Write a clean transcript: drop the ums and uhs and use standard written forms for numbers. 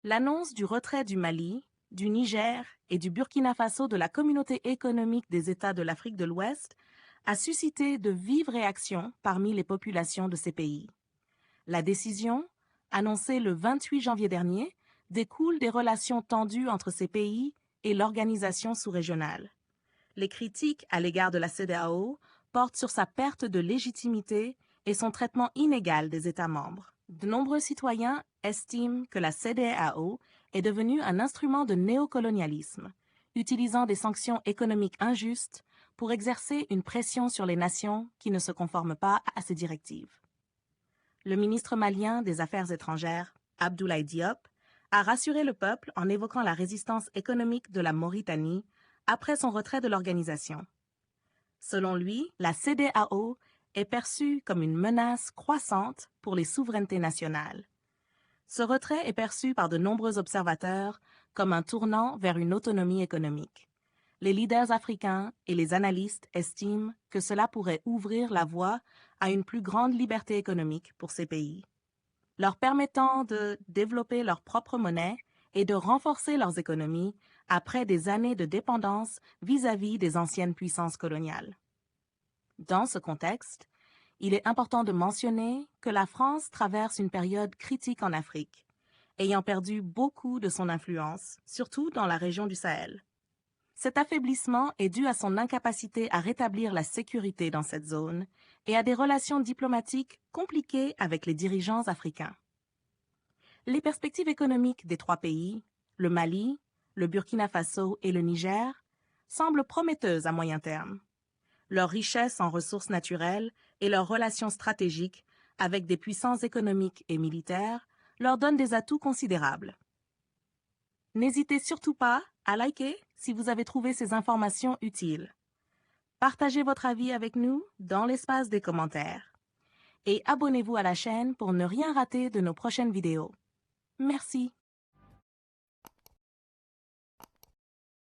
L'annonce du retrait du Mali, du Niger et du Burkina Faso de la Communauté économique des États de l'Afrique de l'Ouest a suscité de vives réactions parmi les populations de ces pays. La décision, annoncée le 28 janvier dernier, découle des relations tendues entre ces pays et l'organisation sous-régionale. Les critiques à l'égard de la CEDEAO portent sur sa perte de légitimité et son traitement inégal des États membres. De nombreux citoyens estiment que la CEDEAO est devenue un instrument de néocolonialisme, utilisant des sanctions économiques injustes pour exercer une pression sur les nations qui ne se conforment pas à ces directives. Le ministre malien des Affaires étrangères, Abdoulaye Diop, a rassuré le peuple en évoquant la résistance économique de la Mauritanie après son retrait de l'organisation. Selon lui, la CEDEAO est perçue comme une menace croissante pour les souverainetés nationales. Ce retrait est perçu par de nombreux observateurs comme un tournant vers une autonomie économique. Les leaders africains et les analystes estiment que cela pourrait ouvrir la voie à une plus grande liberté économique pour ces pays, leur permettant de développer leur propre monnaie et de renforcer leurs économies après des années de dépendance vis-à-vis des anciennes puissances coloniales. Dans ce contexte, il est important de mentionner que la France traverse une période critique en Afrique, ayant perdu beaucoup de son influence, surtout dans la région du Sahel. Cet affaiblissement est dû à son incapacité à rétablir la sécurité dans cette zone et à des relations diplomatiques compliquées avec les dirigeants africains. Les perspectives économiques des trois pays, le Mali, le Burkina Faso et le Niger, semblent prometteuses à moyen terme. Leur richesse en ressources naturelles et leurs relations stratégiques avec des puissances économiques et militaires leur donnent des atouts considérables. N'hésitez surtout pas à liker si vous avez trouvé ces informations utiles. Partagez votre avis avec nous dans l'espace des commentaires. Et abonnez-vous à la chaîne pour ne rien rater de nos prochaines vidéos. Merci.